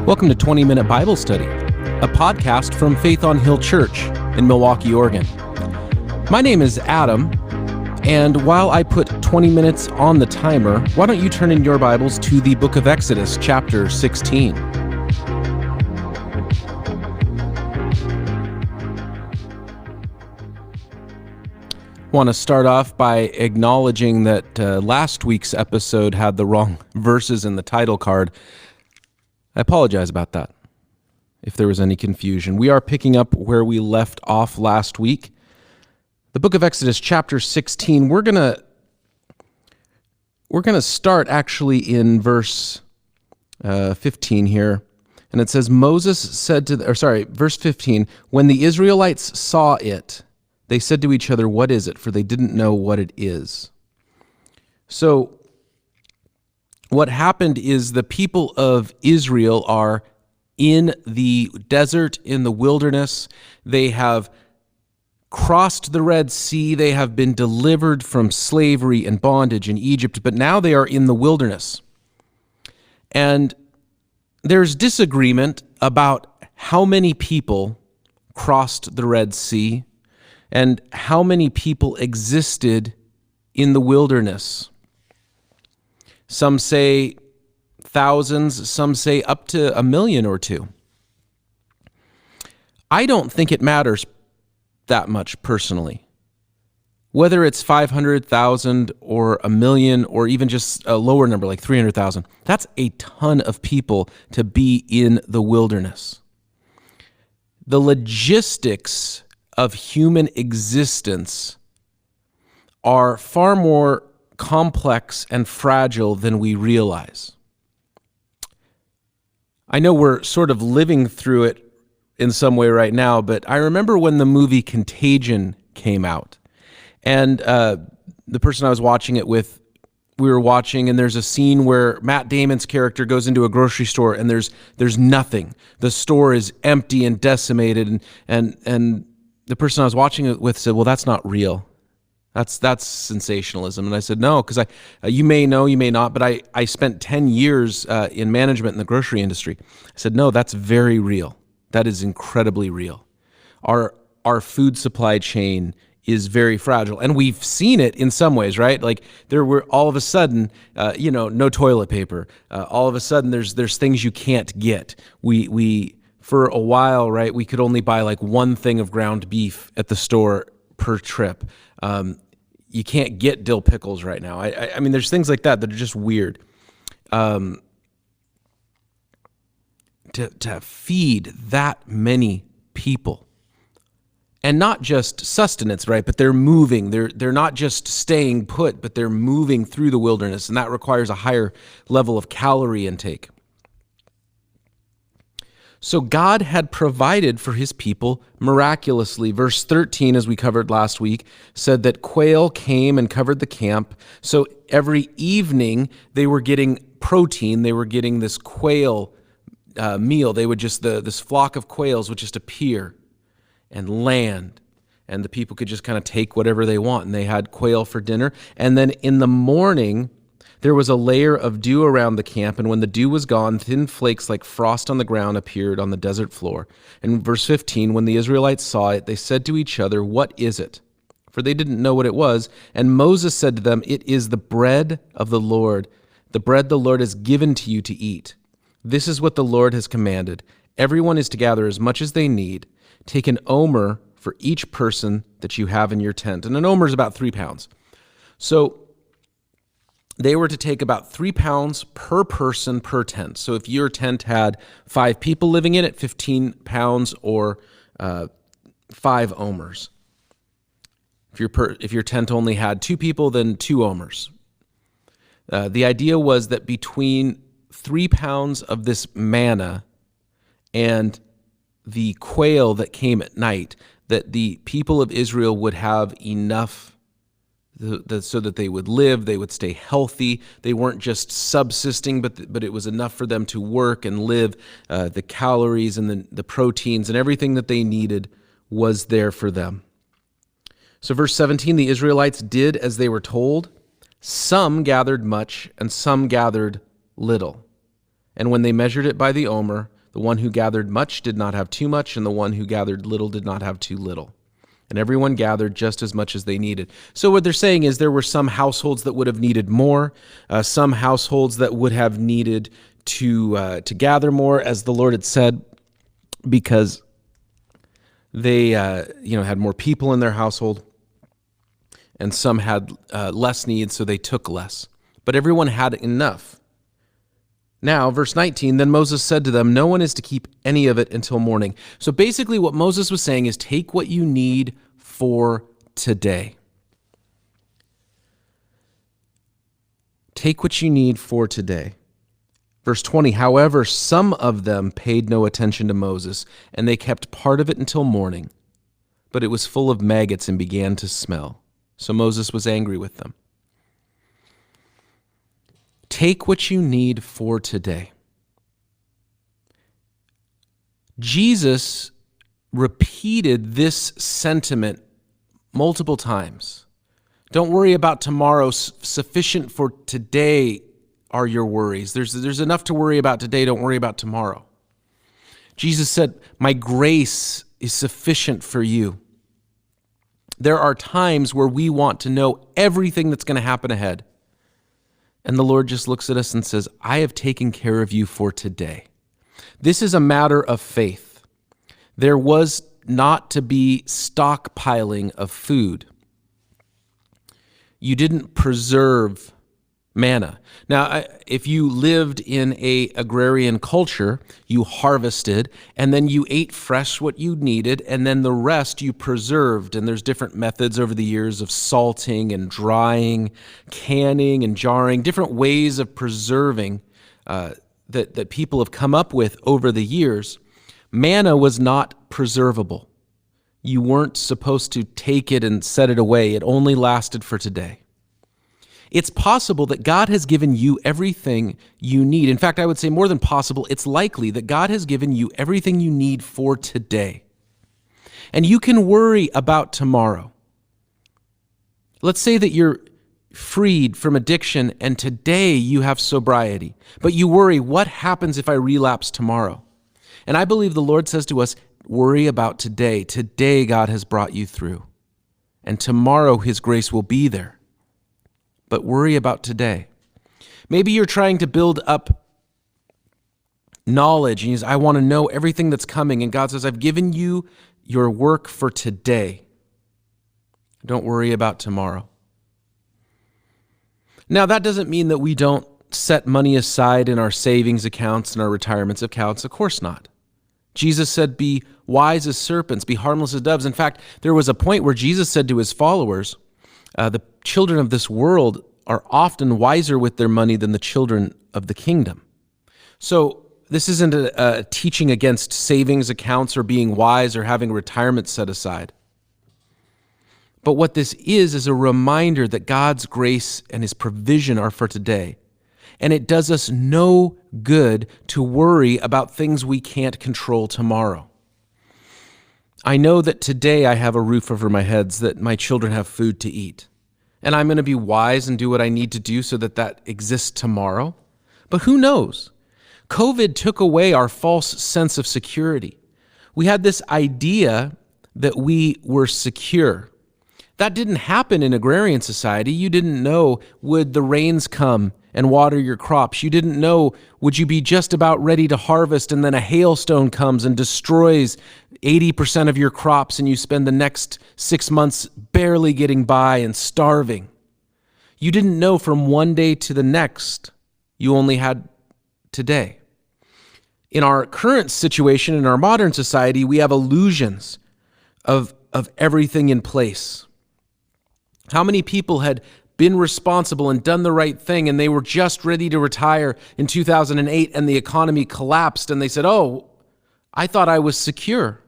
Welcome to 20-Minute Bible Study, a podcast from Faith on Hill Church in Milwaukee, Oregon. My name is Adam, and while I put 20 minutes on the timer, why don't you turn in your Bibles to the book of Exodus, chapter 16. I want to start off by acknowledging that last week's episode had the wrong verses in the title card. I apologize about that, if there was any confusion. We are picking up where we left off last week. The book of Exodus, chapter 16, we're gonna start actually in verse 15 here. And it says, verse 15, when the Israelites saw it, they said to each other, what is it? For they didn't know what it is. So what happened is the people of Israel are in the desert, in the wilderness. They have crossed the Red Sea. They have been delivered from slavery and bondage in Egypt, but now they are in the wilderness. And there's disagreement about how many people crossed the Red Sea and how many people existed in the wilderness. Some say thousands, some say up to 1 million or 2. I don't think it matters that much personally. Whether it's 500,000 or 1 million or even just a lower number like 300,000, that's a ton of people to be in the wilderness. The logistics of human existence are far more complex and fragile than we realize. I know we're sort of living through it in some way right now, but I remember when the movie Contagion came out, and the person I was watching it with, we were watching, and there's a scene where Matt Damon's character goes into a grocery store, and there's nothing. The store is empty and decimated, and the person I was watching it with said, well, that's not real. That's sensationalism. And I said, no, because you may know, you may not, but I spent 10 years in management in the grocery industry. I said, no, that's very real. That is incredibly real. Our food supply chain is very fragile. And we've seen it in some ways, right? Like there were all of a sudden, no toilet paper. All of a sudden there's things you can't get. We for a while, right, we could only buy like one thing of ground beef at the store per trip. You can't get dill pickles right now. I mean, there's things like that are just weird. To feed that many people, and not just sustenance, right? But they're moving. They're not just staying put, but they're moving through the wilderness, and that requires a higher level of calorie intake. So God had provided for his people miraculously. Verse 13, as we covered last week, said that quail came and covered the camp. So every evening they were getting protein. They were getting this quail meal. They would just, this flock of quails would just appear and land. And the people could just kind of take whatever they want. And they had quail for dinner. And then in the morning, there was a layer of dew around the camp, and when the dew was gone, thin flakes like frost on the ground appeared on the desert floor. And verse 15, when the Israelites saw it, they said to each other, what is it? For they didn't know what it was. And Moses said to them, it is the bread of the Lord, the bread the Lord has given to you to eat. This is what the Lord has commanded. Everyone is to gather as much as they need. Take an omer for each person that you have in your tent. And an omer is about 3 pounds. So they were to take about 3 pounds per person per tent. So if your tent had 5 people living in it, 15 pounds or 5 omers. If your tent only had 2 people, then 2 omers. The idea was that between 3 pounds of this manna and the quail that came at night, that the people of Israel would have enough so that they would live, they would stay healthy. They weren't just subsisting, but it was enough for them to work and live. The calories and the proteins and everything that they needed was there for them. So verse 17, the Israelites did as they were told. Some gathered much, and some gathered little. And when they measured it by the omer, the one who gathered much did not have too much, and the one who gathered little did not have too little. And everyone gathered just as much as they needed. So what they're saying is there were some households that would have needed more, some households that would have needed to gather more, as the Lord had said, because they had more people in their household, and some had less needs, so they took less. But everyone had enough. Now, verse 19, then Moses said to them, no one is to keep any of it until morning. So basically what Moses was saying is take what you need for today. Take what you need for today. Verse 20, however, some of them paid no attention to Moses, and they kept part of it until morning. But it was full of maggots and began to smell. So Moses was angry with them. Take what you need for today. Jesus repeated this sentiment multiple times. Don't worry about tomorrow. Sufficient for today are your worries. There's enough to worry about today. Don't worry about tomorrow. Jesus said, my grace is sufficient for you. There are times where we want to know everything that's going to happen ahead. And the Lord just looks at us and says, I have taken care of you for today. This is a matter of faith. There was not to be stockpiling of food. You didn't preserve manna. Now, if you lived in an agrarian culture, you harvested, and then you ate fresh what you needed, and then the rest you preserved. And there's different methods over the years of salting and drying, canning and jarring, different ways of preserving that people have come up with over the years. Manna was not preservable. You weren't supposed to take it and set it away. It only lasted for today. It's possible that God has given you everything you need. In fact, I would say more than possible, it's likely that God has given you everything you need for today. And you can worry about tomorrow. Let's say that you're freed from addiction and today you have sobriety, but you worry, what happens if I relapse tomorrow? And I believe the Lord says to us, worry about today. Today God has brought you through. And tomorrow His grace will be there. But worry about today. Maybe you're trying to build up knowledge, and you say, I want to know everything that's coming. And God says, I've given you your work for today. Don't worry about tomorrow. Now, that doesn't mean that we don't set money aside in our savings accounts and our retirement accounts. Of course not. Jesus said, be wise as serpents, be harmless as doves. In fact, there was a point where Jesus said to his followers, the children of this world are often wiser with their money than the children of the kingdom. So this isn't a teaching against savings accounts or being wise or having retirement set aside. But what this is a reminder that God's grace and His provision are for today. And it does us no good to worry about things we can't control tomorrow. I know that today I have a roof over my head, that my children have food to eat. And I'm going to be wise and do what I need to do so that that exists tomorrow. But who knows? COVID took away our false sense of security. We had this idea that we were secure. That didn't happen in agrarian society. You didn't know, would the rains come and water your crops? You didn't know, would you be just about ready to harvest and then a hailstone comes and destroys 80% of your crops and you spend the next 6 months barely getting by and starving? You didn't know from one day to the next. You only had today. In our current situation, in our modern society, we have illusions of everything in place. How many people had been responsible and done the right thing, and they were just ready to retire in 2008, and the economy collapsed, and they said, oh, I thought I was secure.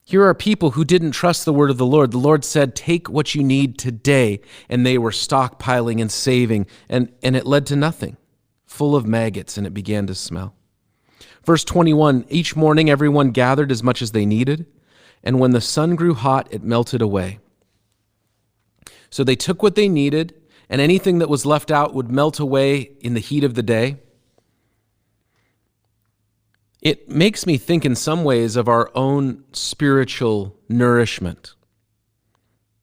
Here are people who didn't trust the word of the Lord. The Lord said, take what you need today, and they were stockpiling and saving, and it led to nothing, full of maggots, and it began to smell. Verse 21, each morning everyone gathered as much as they needed, and when the sun grew hot, it melted away. So they took what they needed, and anything that was left out would melt away in the heat of the day. It makes me think in some ways of our own spiritual nourishment.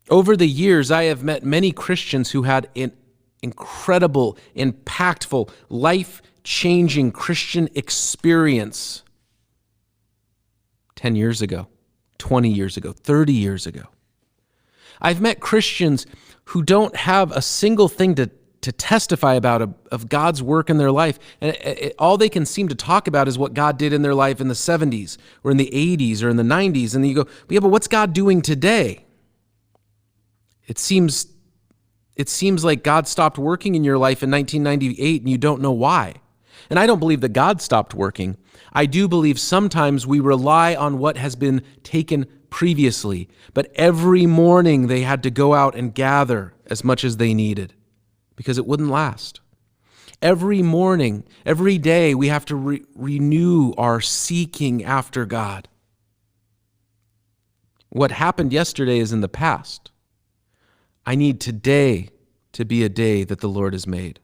Over the years, I have met many Christians who had an incredible, impactful, life-changing Christian experience 10 years ago, 20 years ago, 30 years ago. I've met Christians who don't have a single thing to testify about of God's work in their life. And all they can seem to talk about is what God did in their life in the 70s or in the 80s or in the 90s. And then you go, yeah, but what's God doing today? It seems like God stopped working in your life in 1998 and you don't know why. And I don't believe that God stopped working. I do believe sometimes we rely on what has been taken previously, but every morning they had to go out and gather as much as they needed because it wouldn't last. Every morning, every day, we have to renew our seeking after God. What happened yesterday is in the past. I need today to be a day that the Lord has made.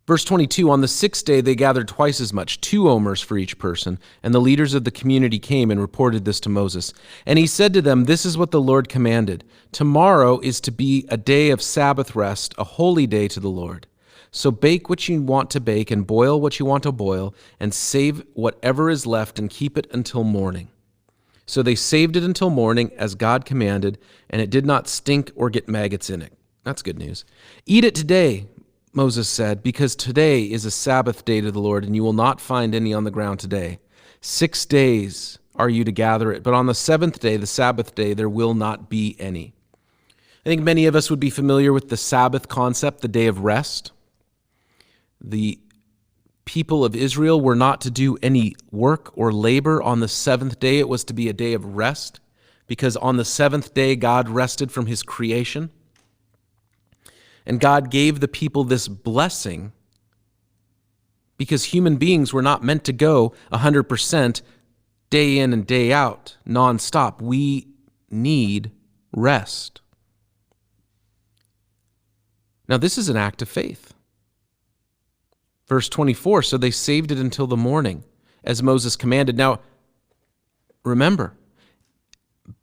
Verse 22, on the sixth day they gathered twice as much, 2 omers for each person, and the leaders of the community came and reported this to Moses. And he said to them, this is what the Lord commanded. Tomorrow is to be a day of Sabbath rest, a holy day to the Lord. So bake what you want to bake and boil what you want to boil, and save whatever is left and keep it until morning. So they saved it until morning as God commanded, and it did not stink or get maggots in it. That's good news. Eat it today, Moses said, because today is a Sabbath day to the Lord, and you will not find any on the ground today. 6 days are you to gather it, but on the 7th day, the Sabbath day, there will not be any. I think many of us would be familiar with the Sabbath concept, the day of rest. The people of Israel were not to do any work or labor on the 7th day. It was to be a day of rest, because on the 7th day, God rested from his creation. And God gave the people this blessing because human beings were not meant to go 100% day in and day out, nonstop. We need rest. Now, this is an act of faith. Verse 24, so they saved it until the morning, as Moses commanded. Now, remember,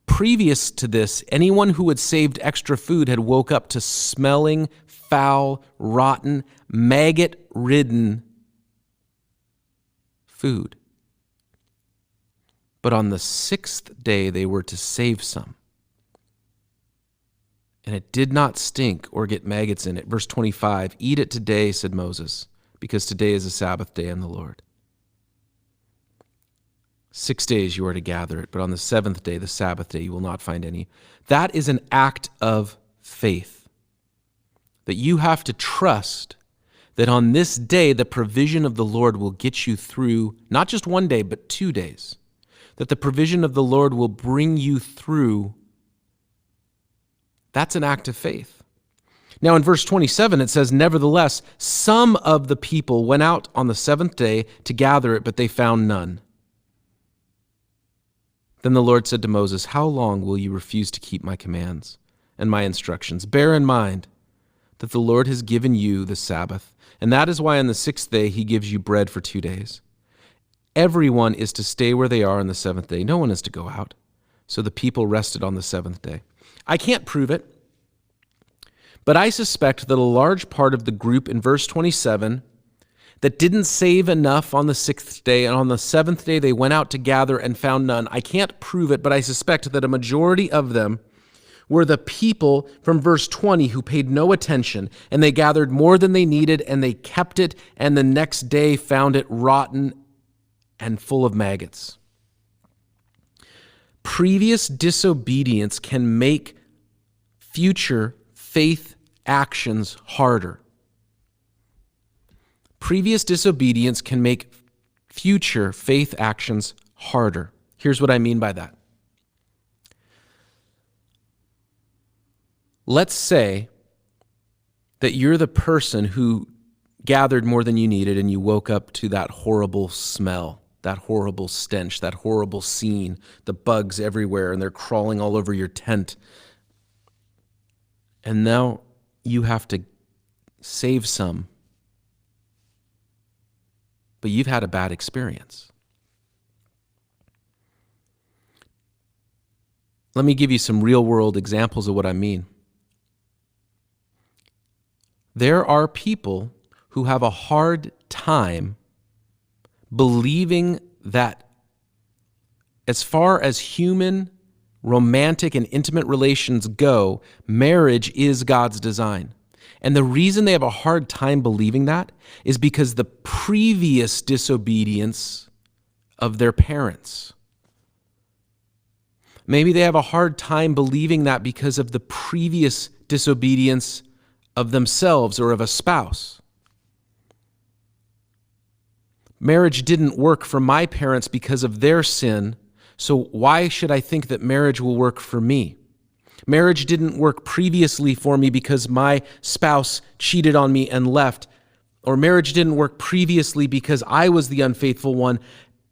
previous to this, anyone who had saved extra food had woke up to smelling foul, rotten, maggot-ridden food. But on the 6th day, they were to save some. And it did not stink or get maggots in it. Verse 25, eat it today, said Moses, because today is a Sabbath day in the Lord. 6 days you are to gather it, but on the 7th day, the Sabbath day, you will not find any. That is an act of faith, that you have to trust that on this day, the provision of the Lord will get you through not just 1 day, but 2 days, that the provision of the Lord will bring you through. That's an act of faith. Now in verse 27, it says, nevertheless, some of the people went out on the 7th day to gather it, but they found none. Then the Lord said to Moses, how long will you refuse to keep my commands and my instructions? Bear in mind that the Lord has given you the Sabbath, and that is why on the 6th day he gives you bread for 2 days. Everyone is to stay where they are on the 7th day. No one is to go out. So the people rested on the 7th day. I can't prove it, but I suspect that a large part of the group in verse 27 that didn't save enough on the 6th day, and on the 7th day they went out to gather and found none. I can't prove it, but I suspect that a majority of them were the people from verse 20 who paid no attention, and they gathered more than they needed, and they kept it, and the next day found it rotten and full of maggots. Previous disobedience can make future faith actions harder. Previous disobedience can make future faith actions harder. Here's what I mean by that. Let's say that you're the person who gathered more than you needed and you woke up to that horrible smell, that horrible stench, that horrible scene, the bugs everywhere, and they're crawling all over your tent. and now you have to save some, but you've had a bad experience. Let me give you some real-world examples of what I mean. There are people who have a hard time believing that as far as human, romantic, and intimate relations go, marriage is God's design. And the reason they have a hard time believing that is because the previous disobedience of their parents. Maybe they have a hard time believing that because of the previous disobedience of themselves or of a spouse. Marriage didn't work for my parents because of their sin, so why should I think that marriage will work for me? Marriage didn't work previously for me because my spouse cheated on me and left, or marriage didn't work previously because I was the unfaithful one.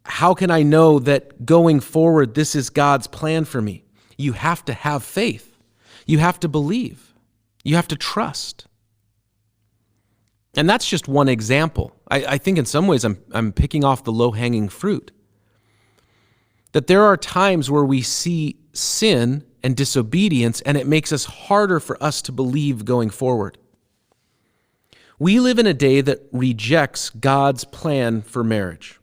How can I know that going forward, this is God's plan for me? You have to have faith. You have to believe. You have to trust. And that's just one example. I think in some ways I'm picking off the low-hanging fruit. That there are times where we see sin and disobedience, and it makes us harder for us to believe going forward. We live in a day that rejects God's plan for marriage.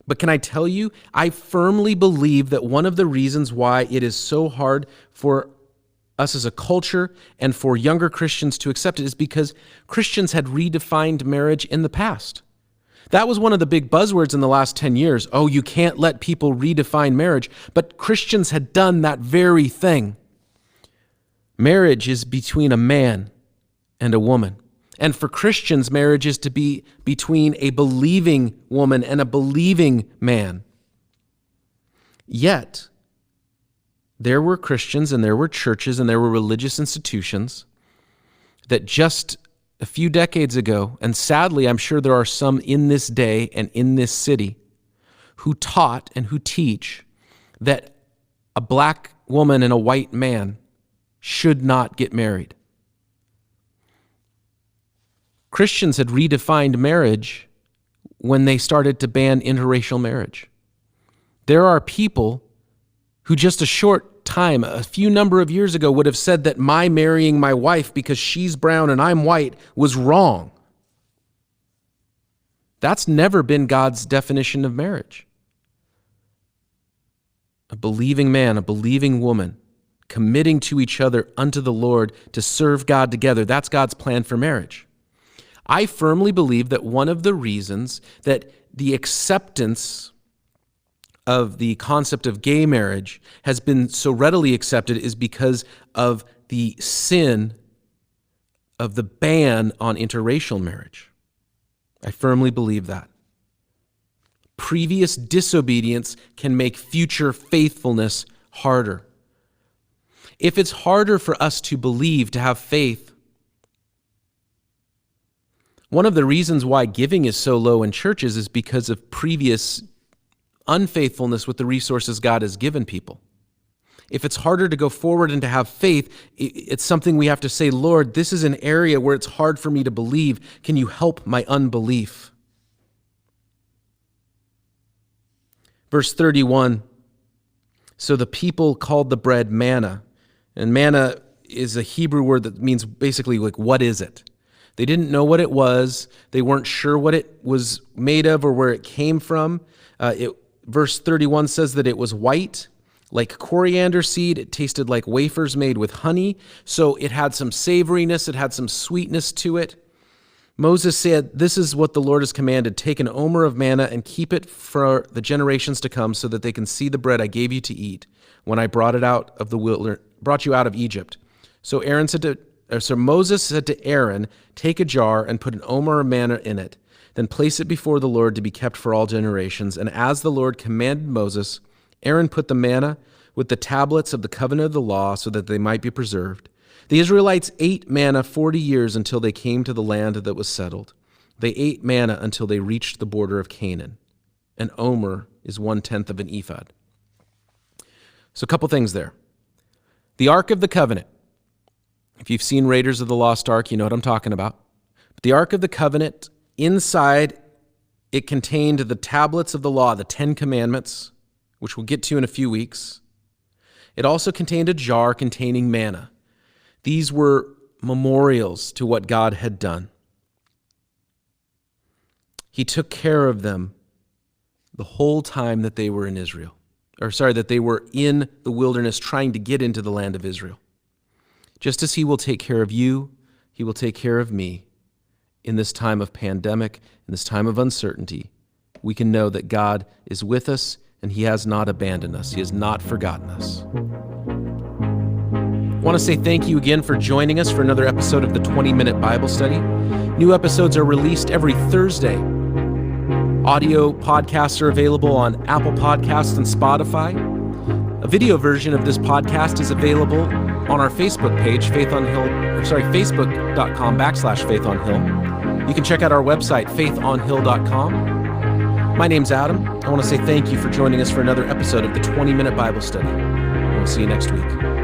But can I tell you, I firmly believe that one of the reasons why it is so hard for us as a culture and for younger Christians to accept it is because Christians had redefined marriage in the past. That was one of the big buzzwords in the last 10 years. Oh, you can't let people redefine marriage. But Christians had done that very thing. Marriage is between a man and a woman. And for Christians, marriage is to be between a believing woman and a believing man. Yet, there were Christians and there were churches and there were religious institutions that just a few decades ago, and sadly I'm sure there are some in this day and in this city, who taught and who teach that a black woman and a white man should not get married. Christians had redefined marriage when they started to ban interracial marriage. There are people who just a short time, a few number of years ago, would have said that my marrying my wife because she's brown and I'm white was wrong. That's never been God's definition of marriage. A believing man, a believing woman, committing to each other unto the Lord to serve God together, that's God's plan for marriage. I firmly believe that one of the reasons that the acceptance of the concept of gay marriage has been so readily accepted is because of the sin of the ban on interracial marriage. I firmly believe that. Previous disobedience can make future faithfulness harder. If it's harder for us to believe, to have faith, one of the reasons why giving is so low in churches is because of previous unfaithfulness with the resources God has given people. If it's harder to go forward and to have faith, it's something we have to say, Lord, this is an area where it's hard for me to believe. Can you help my unbelief? Verse 31, so the people called the bread manna. And manna is a Hebrew word that means basically like, what is it? They didn't know what it was. They weren't sure what it was made of or where it came from. Verse 31 says that it was white, like coriander seed. It tasted like wafers made with honey. So it had some savoriness. It had some sweetness to it. Moses said, this is what the Lord has commanded. Take an omer of manna and keep it for the generations to come so that they can see the bread I gave you to eat when I brought you out of Egypt. So Moses said to Aaron, take a jar and put an omer of manna in it. Then place it before the Lord to be kept for all generations. And as the Lord commanded Moses, Aaron put the manna with the tablets of the covenant of the law so that they might be preserved. The Israelites ate manna 40 years until they came to the land that was settled. They ate manna until they reached the border of Canaan. An omer is 1/10 of an ephod. So a couple things there. The Ark of the Covenant. If you've seen Raiders of the Lost Ark, you know what I'm talking about. But the Ark of the Covenant, inside, it contained the tablets of the law, the 10 Commandments, which we'll get to in a few weeks. It also contained a jar containing manna. These were memorials to what God had done. He took care of them the whole time that they were in Israel. That they were in the wilderness trying to get into the land of Israel. Just as he will take care of you, he will take care of me in this time of pandemic, in this time of uncertainty. We can know that God is with us and he has not abandoned us. He has not forgotten us. I want to say thank you again for joining us for another episode of the 20-Minute Bible Study. New episodes are released every Thursday. Audio podcasts are available on Apple Podcasts and Spotify. A video version of this podcast is available on our Facebook page, facebook.com/faithonhill. You can check out our website, faithonhill.com. My name's Adam. I want to say thank you for joining us for another episode of the 20-Minute Bible Study. And we'll see you next week.